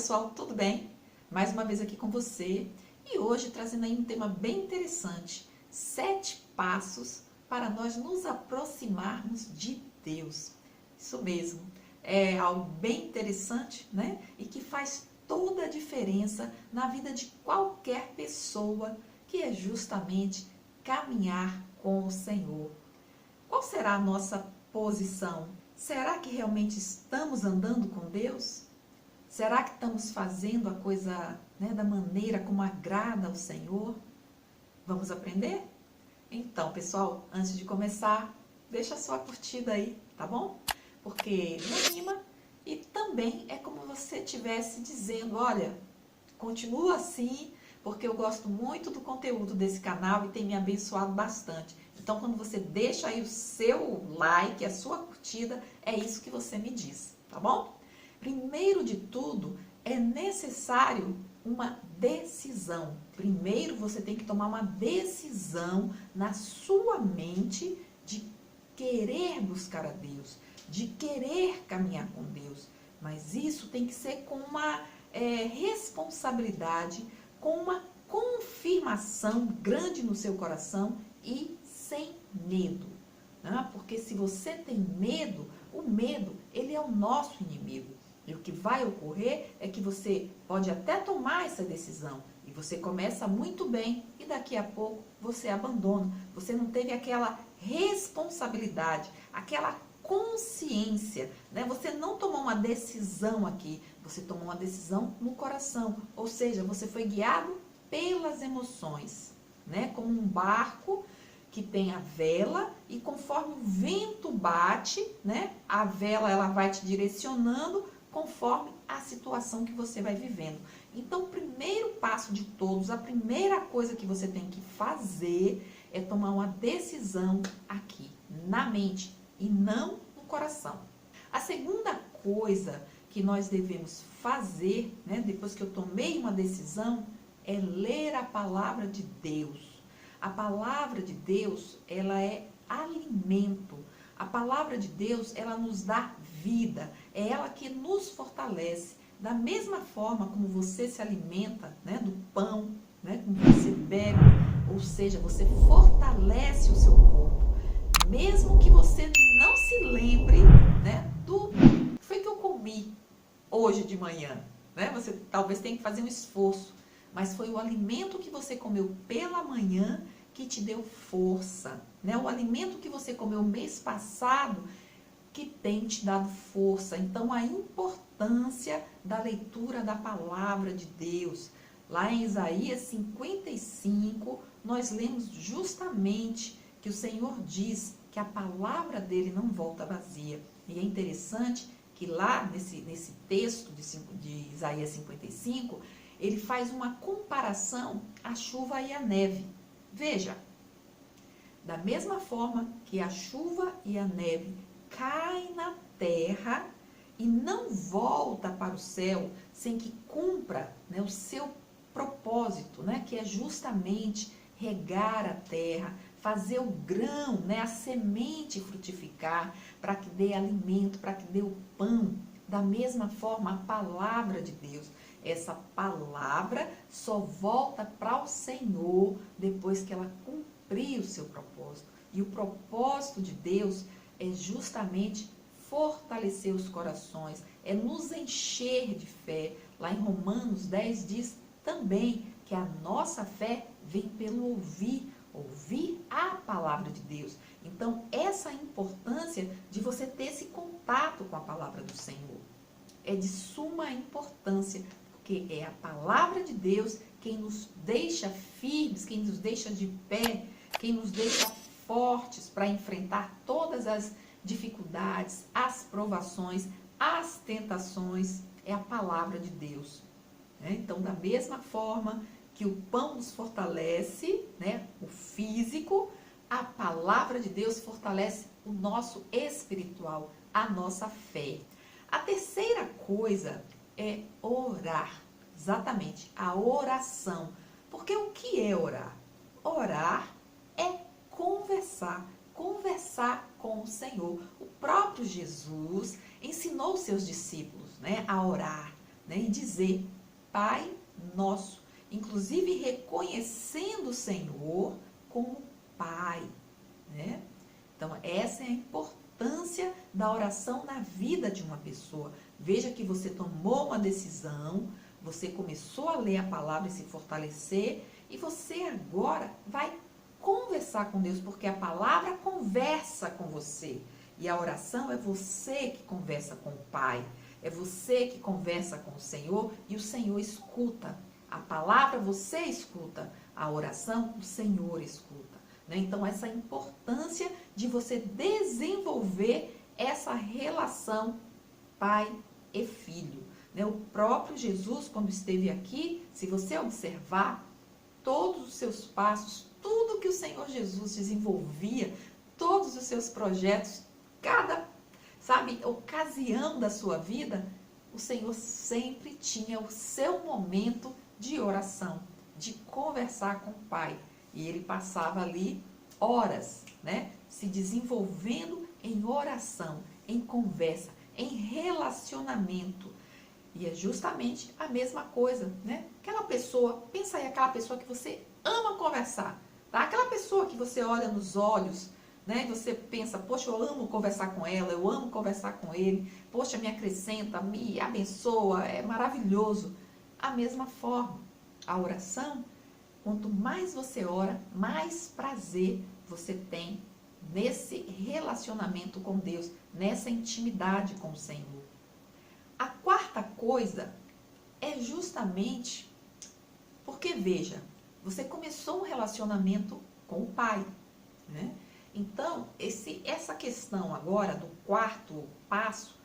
pessoal, tudo bem? Mais uma vez aqui com você e hoje trazendo aí um tema bem interessante, 7 passos para nós nos aproximarmos de Deus. Isso mesmo, é algo bem interessante, né? E que faz toda a diferença na vida de qualquer pessoa, que é justamente caminhar com o Senhor. Qual será a nossa posição? Será que realmente estamos andando com Deus? Será que estamos fazendo a coisa, né, da maneira como agrada ao Senhor? Vamos aprender? Então, pessoal, antes de começar, deixa a sua curtida aí, tá bom? Porque me anima e também é como você estivesse dizendo, olha, continua assim, porque eu gosto muito do conteúdo desse canal e tem me abençoado bastante. Então, quando você deixa aí o seu like, a sua curtida, é isso que você me diz, tá bom? Primeiro de tudo, é necessário uma decisão. Primeiro, você tem que tomar uma decisão na sua mente de querer buscar a Deus, de querer caminhar com Deus. Mas isso tem que ser com uma responsabilidade, com uma confirmação grande no seu coração e sem medo. Né? Porque se você tem medo, o medo, ele é o nosso inimigo. E o que vai ocorrer é que você pode até tomar essa decisão e você começa muito bem e daqui a pouco você abandona. Você não teve aquela responsabilidade, aquela consciência, né? Você não tomou uma decisão aqui, você tomou uma decisão no coração, ou seja, você foi guiado pelas emoções, né? Como um barco que tem a vela e conforme o vento bate, né? A vela ela vai te direcionando conforme a situação que você vai vivendo. Então, o primeiro passo de todos, a primeira coisa que você tem que fazer é tomar uma decisão aqui, na mente e não no coração. A segunda coisa que nós devemos fazer, né, depois que eu tomei uma decisão, é ler a palavra de Deus. A palavra de Deus, ela é alimento. A palavra de Deus, ela nos dá vida, é ela que nos fortalece. Da mesma forma como você se alimenta, né, do pão, né, como você bebe, ou seja, você fortalece o seu corpo. Mesmo que você não se lembre, né, do que foi que eu comi hoje de manhã, né? Você talvez tenha que fazer um esforço, mas foi o alimento que você comeu pela manhã que te deu força, né? O alimento que você comeu mês passado que tem te dado força. Então, a importância da leitura da palavra de Deus. Lá em Isaías 55, nós lemos justamente que o Senhor diz que a palavra dele não volta vazia. E é interessante que lá nesse texto de Isaías 55, ele faz uma comparação à chuva e à neve. Veja, da mesma forma que a chuva e a neve cai na terra e não volta para o céu sem que cumpra, né, o seu propósito, né, que é justamente regar a terra, fazer o grão, né, a semente frutificar, para que dê alimento, para que dê o pão. Da mesma forma, a palavra de Deus, essa palavra só volta para o Senhor depois que ela cumprir o seu propósito. E o propósito de Deus é justamente fortalecer os corações, é nos encher de fé. Lá em Romanos 10 diz também que a nossa fé vem pelo ouvir a palavra de Deus. Então, essa importância de você ter esse contato com a palavra do Senhor é de suma importância, porque é a palavra de Deus quem nos deixa firmes, quem nos deixa de pé, quem nos deixa fortes para enfrentar todas as dificuldades, as provações, as tentações, é a palavra de Deus. Então, da mesma forma que o pão nos fortalece, né, o físico, a palavra de Deus fortalece o nosso espiritual, a nossa fé. A terceira coisa é orar, exatamente, a oração. Porque o que é orar? Orar é conversar com o Senhor. O próprio Jesus ensinou seus discípulos, né, a orar. né? E dizer, Pai Nosso, inclusive reconhecendo o Senhor como Pai, né? Então, essa é a importância da oração na vida de uma pessoa. Veja que você tomou uma decisão, você começou a ler a palavra e se fortalecer, e você agora vai conversar com Deus, porque a palavra conversa com você. E a oração é você que conversa com o Pai, é você que conversa com o Senhor, e o Senhor escuta. A palavra você escuta, a oração o Senhor escuta. Né? Então, essa importância de você desenvolver essa relação pai e filho. Né? O próprio Jesus, quando esteve aqui, se você observar todos os seus passos, tudo que o Senhor Jesus desenvolvia, todos os seus projetos, cada, ocasião da sua vida, o Senhor sempre tinha o seu momento de oração, de conversar com o Pai. E ele passava ali horas, né, se desenvolvendo em oração, em conversa, em relacionamento. E é justamente a mesma coisa, né? Aquela pessoa, pensa aí, aquela pessoa que você ama conversar, tá? Aquela pessoa que você olha nos olhos, né? E você pensa, poxa, eu amo conversar com ela, eu amo conversar com ele, poxa, me acrescenta, me abençoa, é maravilhoso. A mesma forma, a oração, quanto mais você ora, mais prazer você tem nesse relacionamento com Deus, nessa intimidade com o Senhor. A quarta coisa é justamente porque, veja, você começou um relacionamento com o Pai, né? Então, essa questão agora do quarto passo,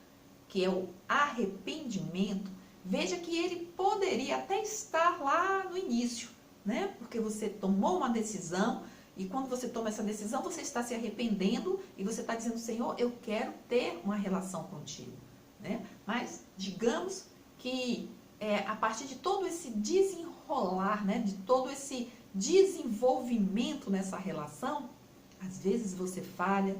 que é o arrependimento, veja que ele poderia até estar lá no início, né? Porque você tomou uma decisão, e quando você toma essa decisão, você está se arrependendo e você está dizendo, Senhor, eu quero ter uma relação contigo, né? Mas digamos que a partir de todo esse desenrolar, né? De todo esse desenvolvimento nessa relação, às vezes você falha,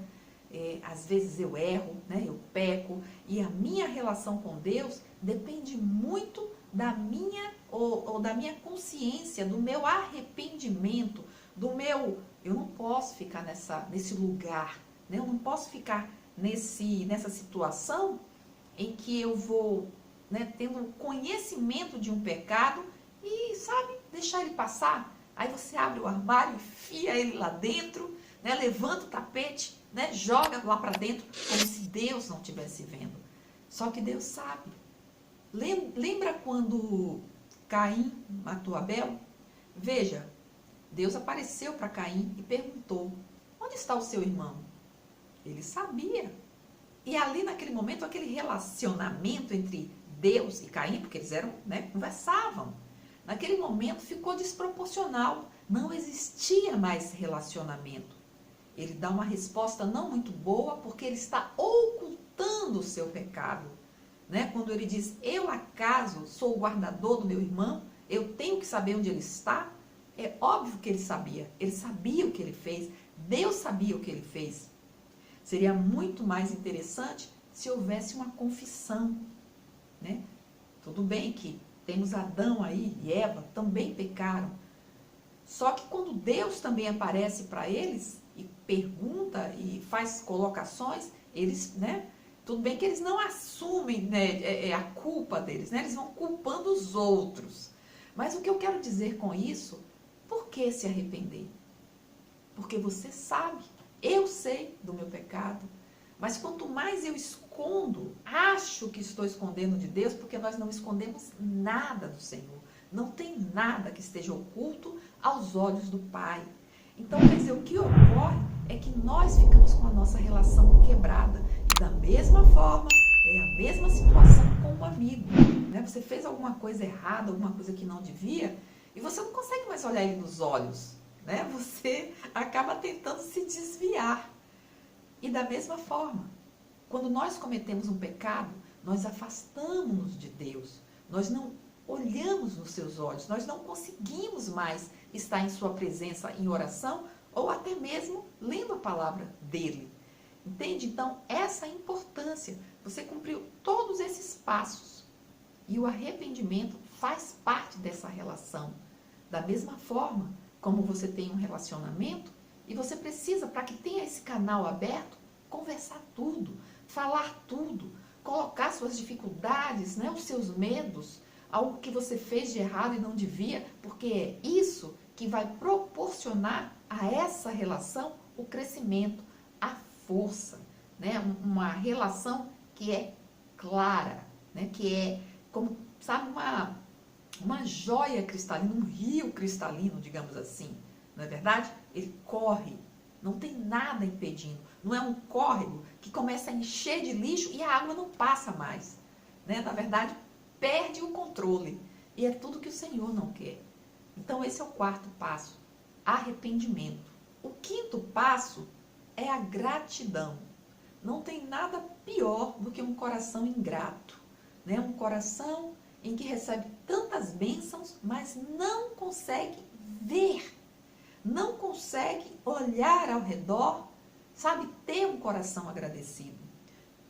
às vezes eu erro, né? Eu peco, e a minha relação com Deus depende muito da minha ou da minha consciência, do meu arrependimento, do meu, eu não posso ficar nesse lugar, né? Eu não posso ficar nessa situação em que eu vou, né, tendo conhecimento de um pecado e, deixar ele passar. Aí você abre o armário, enfia ele lá dentro, né, levanta o tapete, né, joga lá para dentro, como se Deus não estivesse vendo. Só que Deus sabe. Lembra quando Caim matou Abel? Veja, Deus apareceu para Caim e perguntou, onde está o seu irmão? Ele sabia. E ali naquele momento, aquele relacionamento entre Deus e Caim, porque eles eram, né, conversavam, naquele momento ficou desproporcional, não existia mais relacionamento. Ele dá uma resposta não muito boa, porque ele está ocultando o seu pecado. Né? Quando ele diz, eu acaso sou o guardador do meu irmão, eu tenho que saber onde ele está, é óbvio que ele sabia o que ele fez, Deus sabia o que ele fez. Seria muito mais interessante se houvesse uma confissão, né? Tudo bem que temos Adão aí e Eva, também pecaram. Só que quando Deus também aparece para eles e pergunta e faz colocações, eles, né? Tudo bem que eles não assumem, né, a culpa deles, né? Eles vão culpando os outros. Mas o que eu quero dizer com isso, por que se arrepender? Porque você sabe, eu sei do meu pecado, mas quanto mais eu escondo, acho que estou escondendo de Deus, porque nós não escondemos nada do Senhor. Não tem nada que esteja oculto aos olhos do Pai. Então, quer dizer, o que ocorre é que nós ficamos com a nossa relação quebrada. E da mesma forma, é a mesma situação com um amigo. Né? Você fez alguma coisa errada, alguma coisa que não devia, e você não consegue mais olhar ele nos olhos. Né? Você acaba tentando se desviar. E da mesma forma, quando nós cometemos um pecado, nós afastamos-nos de Deus. Nós não olhamos nos seus olhos, nós não conseguimos mais estar em sua presença em oração ou até mesmo lendo a palavra dele. Entende? Então, essa é a importância. Você cumpriu todos esses passos. E o arrependimento faz parte dessa relação. Da mesma forma como você tem um relacionamento e você precisa, para que tenha esse canal aberto, conversar tudo, falar tudo, colocar suas dificuldades, né, os seus medos, algo que você fez de errado e não devia, porque é isso que vai proporcionar a essa relação o crescimento, a força, né, uma relação que é clara, né, que é como, sabe, uma joia cristalina, um rio cristalino, digamos assim, não é verdade? Ele corre, não tem nada impedindo, não é um córrego que começa a encher de lixo e a água não passa mais, né? Na verdade, perde o controle, e é tudo que o Senhor não quer. Então esse é o quarto passo, arrependimento. O quinto passo é a gratidão. Não tem nada pior do que um coração ingrato, né? Um coração em que recebe tantas bênçãos, mas não consegue ver, não consegue olhar ao redor, sabe, ter um coração agradecido,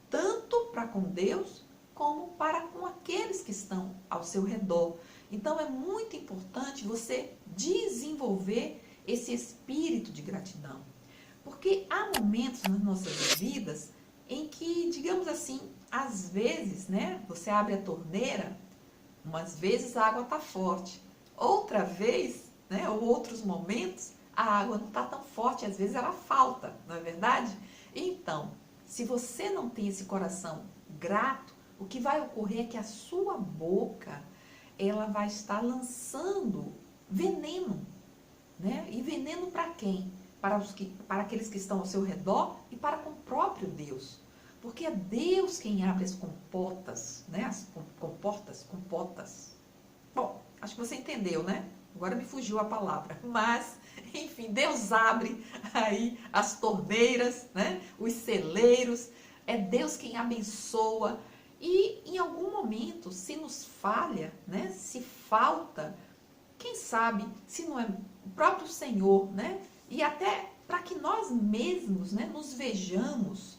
tanto para com Deus, como para com aqueles que estão ao seu redor. Então é muito importante você desenvolver esse espírito de gratidão, porque há momentos nas nossas vidas em que, digamos assim, às vezes, né, você abre a torneira, umas vezes a água está forte, outra vez, né, ou outros momentos, a água não está tão forte, às vezes ela falta, não é verdade? Então, se você não tem esse coração grato, o que vai ocorrer é que a sua boca, ela vai estar lançando veneno, né? E veneno para quem? Para aqueles que estão ao seu redor e para com o próprio Deus. Porque é Deus quem abre as comportas, né? As compotas. Bom, acho que você entendeu, né? Agora me fugiu a palavra. Mas, enfim, Deus abre aí as torneiras, né? Os celeiros. É Deus quem abençoa. E em algum momento, se nos falha, né? Se falta, quem sabe, se não é o próprio Senhor, né? E até para que nós mesmos, né, nos vejamos.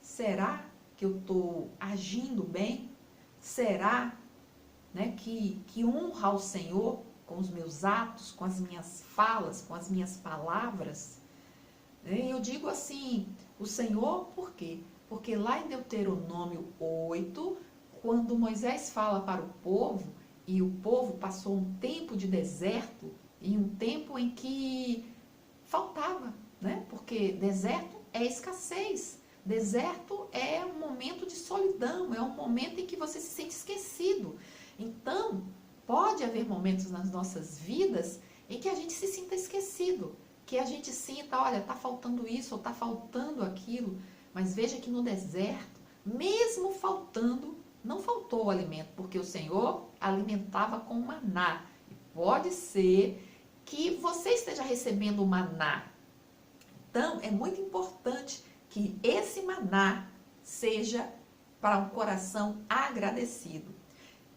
Será que eu estou agindo bem? Será, né, que honra ao Senhor com os meus atos, com as minhas falas, com as minhas palavras? Eu digo assim, o Senhor, por quê? Porque lá em Deuteronômio 8, quando Moisés fala para o povo, e o povo passou um tempo de deserto, e um tempo em que faltava, né? Porque deserto é escassez. Deserto é um momento de solidão, é um momento em que você se sente esquecido. Então, pode haver momentos nas nossas vidas em que a gente se sinta esquecido, que a gente sinta, olha, está faltando isso ou está faltando aquilo. Mas veja que no deserto, mesmo faltando, não faltou o alimento, porque o Senhor alimentava com maná. E pode ser que você esteja recebendo o maná. Então, é muito importante que esse maná seja para um coração agradecido.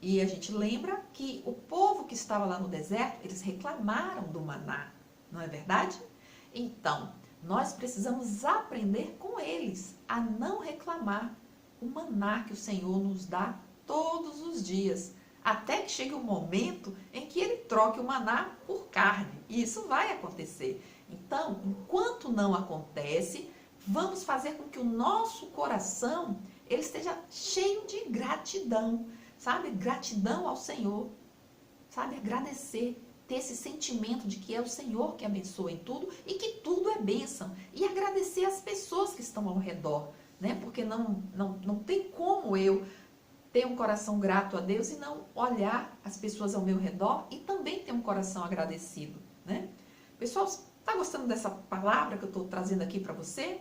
E a gente lembra que o povo que estava lá no deserto, eles reclamaram do maná, não é verdade? Então, nós precisamos aprender com eles a não reclamar o maná que o Senhor nos dá todos os dias, até que chegue o momento em que ele troque o maná por carne. E isso vai acontecer. Então, enquanto não acontece, vamos fazer com que o nosso coração ele esteja cheio de gratidão, sabe? Gratidão ao Senhor, sabe? Agradecer, ter esse sentimento de que é o Senhor que abençoa em tudo e que tudo é bênção. E agradecer as pessoas que estão ao redor, né? Porque não tem como eu ter um coração grato a Deus e não olhar as pessoas ao meu redor e também ter um coração agradecido, né? Pessoal, está gostando dessa palavra que eu estou trazendo aqui para você?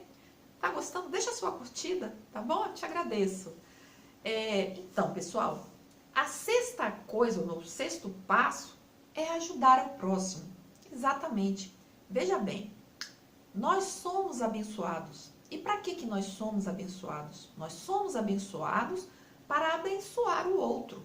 Está gostando? Deixa a sua curtida, tá bom? Eu te agradeço. Então, pessoal, a sexta coisa, o sexto passo é ajudar ao próximo. Exatamente. Veja bem, nós somos abençoados. E para que nós somos abençoados? Nós somos abençoados para abençoar o outro.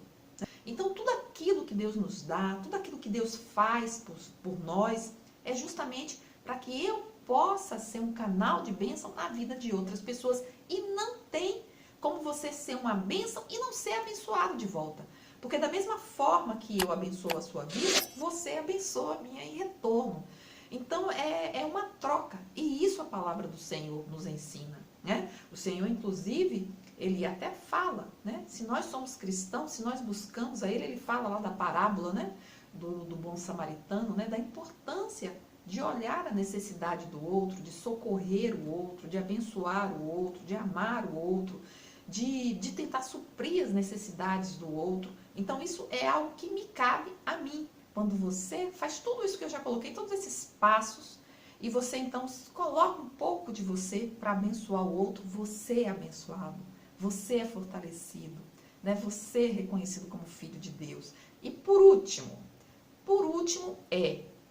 Então, tudo aquilo que Deus nos dá, tudo aquilo que Deus faz por nós, é justamente para que eu possa ser um canal de bênção na vida de outras pessoas. E não tem como você ser uma bênção e não ser abençoado de volta. Porque da mesma forma que eu abençoo a sua vida, você abençoa a minha em retorno. Então, é uma troca. E isso a palavra do Senhor nos ensina, né? O Senhor, inclusive, ele até fala, né? Se nós somos cristãos, se nós buscamos a ele fala lá da parábola, né? Do bom samaritano, né? Da importância de olhar a necessidade do outro, de socorrer o outro, de abençoar o outro, de amar o outro, de tentar suprir as necessidades do outro. Então, isso é algo que me cabe a mim. Quando você faz tudo isso que eu já coloquei, todos esses passos, e você então coloca um pouco de você para abençoar o outro, você é abençoado, você é fortalecido, né? Você é reconhecido como filho de Deus. E por último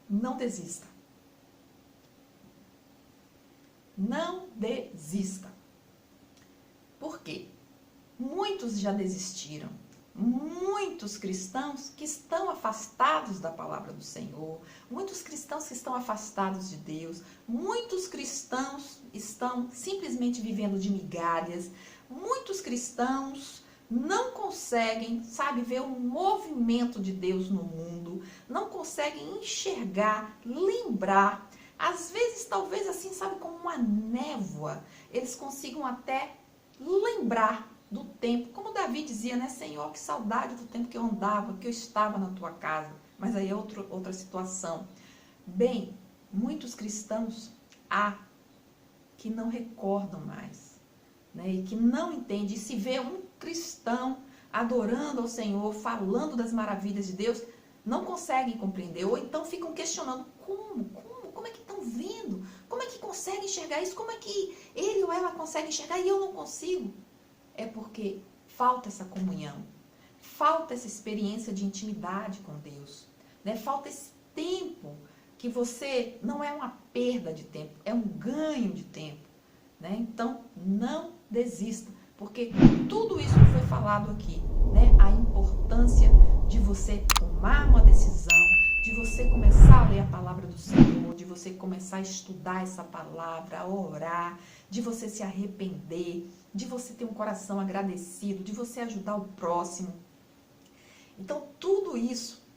não desista. Não desista. Por quê? Muitos já desistiram. Muitos cristãos que estão afastados da palavra do Senhor, muitos cristãos que estão afastados de Deus, muitos cristãos estão simplesmente vivendo de migalhas, muitos cristãos não conseguem, ver o movimento de Deus no mundo, não conseguem enxergar, lembrar, às vezes talvez assim, como uma névoa, eles consigam até lembrar do tempo, como Davi dizia, né? Senhor, que saudade do tempo que eu andava, que eu estava na tua casa. Mas aí é outra situação. Bem, muitos cristãos há que não recordam mais, né? E que não entendem. E se vê um cristão adorando ao Senhor, falando das maravilhas de Deus, não conseguem compreender. Ou então ficam questionando, como é que estão vendo? Como é que conseguem enxergar isso? Como é que ele ou ela consegue enxergar e eu não consigo? É porque falta essa comunhão, falta essa experiência de intimidade com Deus, né? Falta esse tempo que você, não é uma perda de tempo, é um ganho de tempo, né? Então, não desista, porque tudo isso que foi falado aqui, né? A importância de você tomar uma decisão, de você começar a ler a palavra do Senhor, de você começar a estudar essa palavra, a orar, de você se arrepender, de você ter um coração agradecido, de você ajudar o próximo. Então, tudo isso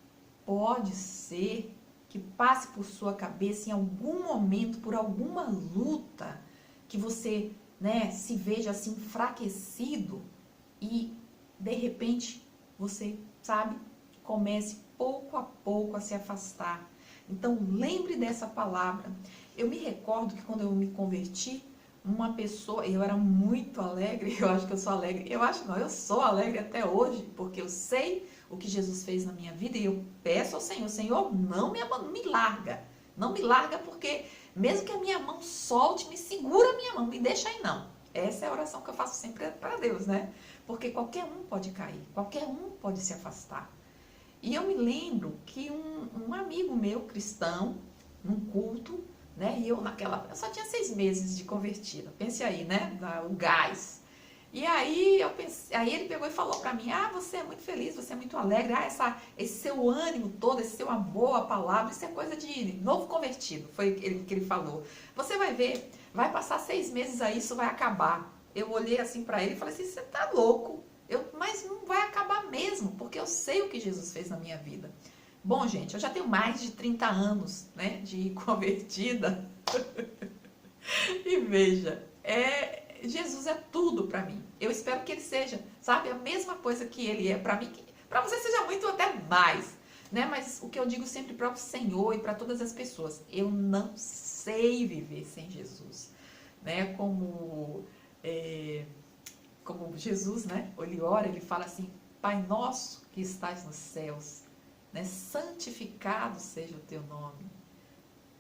pode ser que passe por sua cabeça em algum momento, por alguma luta, que você, né, se veja assim enfraquecido e, de repente, você, comece pouco a pouco a se afastar. Então, lembre dessa palavra. Eu me recordo que quando eu me converti, uma pessoa, eu era muito alegre, eu acho que eu sou alegre, eu sou alegre até hoje, porque eu sei o que Jesus fez na minha vida e eu peço ao Senhor, Senhor, não me larga, não me larga, porque mesmo que a minha mão solte, me segura a minha mão, me deixa aí não. Essa é a oração que eu faço sempre para Deus, né? Porque qualquer um pode cair, qualquer um pode se afastar. E eu me lembro que um amigo meu, cristão, num culto, né? E eu só tinha 6 meses de convertida. Pense aí, né? O gás. E aí aí ele pegou e falou para mim: você é muito feliz, você é muito alegre, esse seu ânimo todo, esse seu amor à palavra, isso é coisa de novo convertido. Foi o que ele falou. Você vai ver, vai passar 6 meses aí, isso vai acabar. Eu olhei assim para ele e falei assim: você tá louco? Mas não vai acabar mesmo, porque eu sei o que Jesus fez na minha vida. Bom, gente, eu já tenho mais de 30 anos, né, de convertida. E veja, Jesus é tudo para mim. Eu espero que ele seja, a mesma coisa que ele é para mim, que para você seja muito até mais, né? Mas o que eu digo sempre para o Senhor e para todas as pessoas, eu não sei viver sem Jesus, né? Como Jesus, né? Ele ora, ele fala assim: Pai nosso que estás nos céus, né? Santificado seja o teu nome,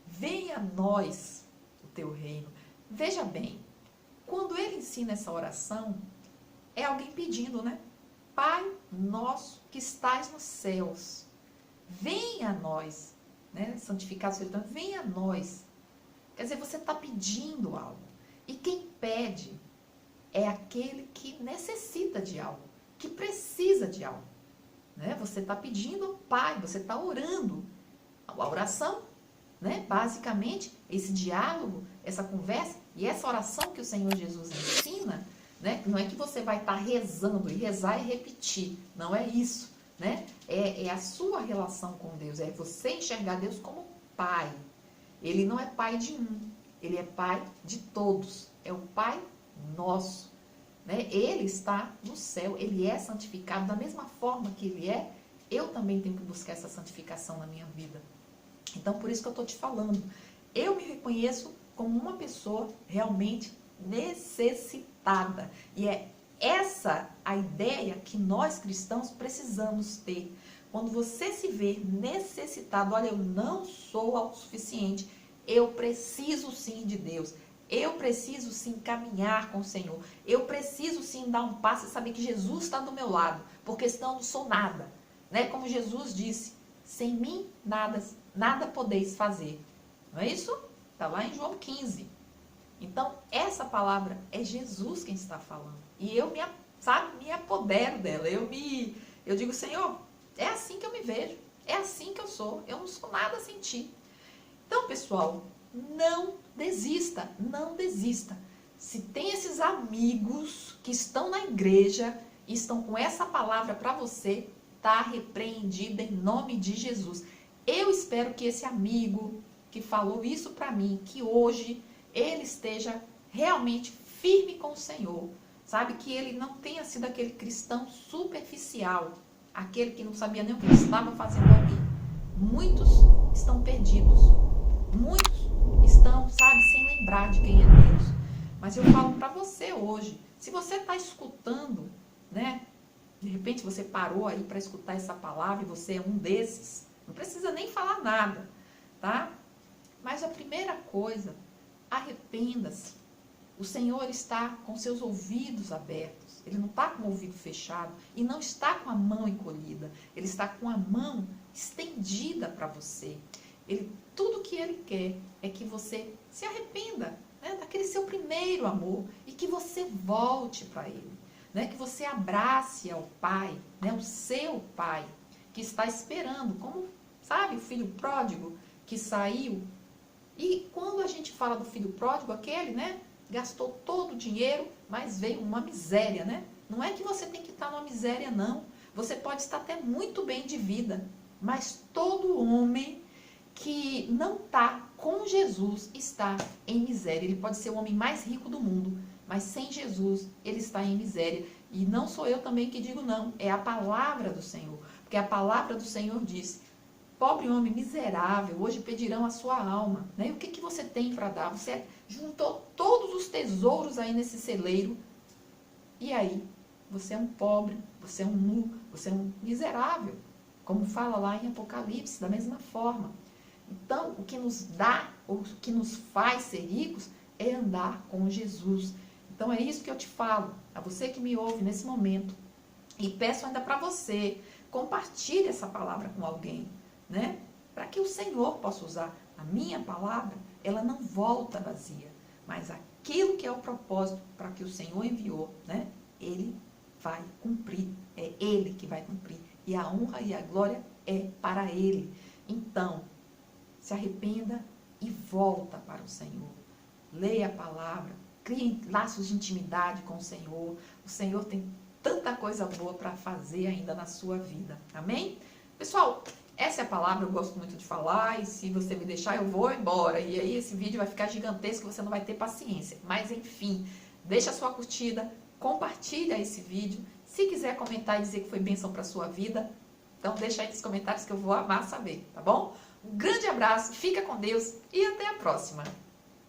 venha a nós o teu reino. Veja bem, quando ele ensina essa oração, é alguém pedindo, né? Pai nosso que estás nos céus, venha a nós, né? Santificado seja o teu nome, venha a nós. Quer dizer, você está pedindo algo. E quem pede é aquele que necessita de algo, que precisa de algo, né? Você está pedindo ao Pai, você está orando. A oração, né? Basicamente, esse diálogo, essa conversa e essa oração que o Senhor Jesus ensina, né? Não é que você vai estar rezando e rezar e repetir, não é isso. né? É a sua relação com Deus, é você enxergar Deus como Pai. Ele não é pai de um, ele é pai de todos, é o Pai nosso, né? Ele está no céu, ele é santificado da mesma forma que ele é. Eu também tenho que buscar essa santificação na minha vida. Então, por isso que eu estou te falando. Eu me reconheço como uma pessoa realmente necessitada. E é essa a ideia que nós cristãos precisamos ter. Quando você se vê necessitado, olha, eu não sou autossuficiente, eu preciso sim de Deus. Eu preciso sim caminhar com o Senhor. Eu preciso sim dar um passo e saber que Jesus está do meu lado, porque senão eu não sou nada. Né? Como Jesus disse, sem mim nada podeis fazer. Não é isso? Está lá em João 15. Então, essa palavra é Jesus quem está falando. E eu me apodero dela. Eu digo, Senhor, é assim que eu me vejo. É assim que eu sou. Eu não sou nada sem ti. Então, pessoal, não desista. Não desista. Se tem esses amigos que estão na igreja e estão com essa palavra para você, está repreendida em nome de Jesus. Eu espero que esse amigo que falou isso para mim, que hoje ele esteja realmente firme com o Senhor, sabe? Que ele não tenha sido aquele cristão superficial, aquele que não sabia nem o que estava fazendo ali. Muitos estão perdidos, muitos estão, sabe, sem lembrar de quem é Deus. Mas eu falo para você hoje, se você está escutando, né? De repente você parou aí para escutar essa palavra e você é um desses. Não precisa nem falar nada, tá? Mas a primeira coisa, arrependa-se. O Senhor está com seus ouvidos abertos. Ele não está com o ouvido fechado e não está com a mão encolhida. Ele está com a mão estendida para você. Tudo que Ele quer é que você se arrependa, né, daquele seu primeiro amor e que você volte para Ele. Né, que você abrace ao Pai, né, o seu Pai, que está esperando, como, sabe, o filho pródigo que saiu. E quando a gente fala do filho pródigo, aquele, né, gastou todo o dinheiro, mas veio uma miséria, né? Não é que você tem que estar numa miséria, não. Você pode estar até muito bem de vida, mas todo homem que não está com Jesus está em miséria. Ele pode ser o homem mais rico do mundo, mas sem Jesus ele está em miséria. E não sou eu também que digo não, é a palavra do Senhor. Porque a palavra do Senhor diz, pobre homem miserável, hoje pedirão a sua alma. Né? E o que você tem para dar? Você juntou todos os tesouros aí nesse celeiro. E aí, você é um pobre, você é um nu, você é um miserável. Como fala lá em Apocalipse, da mesma forma. Então, o que nos dá, o que nos faz ser ricos, é andar com Jesus. Então, é isso que eu te falo, a você que me ouve nesse momento. E peço ainda para você, compartilhe essa palavra com alguém, né? Para que o Senhor possa usar a minha palavra, ela não volta vazia. Mas aquilo que é o propósito para que o Senhor enviou, né? Ele vai cumprir. É Ele que vai cumprir. E a honra e a glória é para Ele. Então, se arrependa e volta para o Senhor. Leia a palavra, crie laços de intimidade com o Senhor. O Senhor tem tanta coisa boa para fazer ainda na sua vida. Amém? Pessoal, essa é a palavra, eu gosto muito de falar, e se você me deixar, eu vou embora. E aí esse vídeo vai ficar gigantesco, você não vai ter paciência. Mas enfim, deixa a sua curtida, compartilha esse vídeo. Se quiser comentar e dizer que foi bênção para a sua vida, então deixa aí nos comentários que eu vou amar saber, tá bom? Um grande abraço, fica com Deus e até a próxima!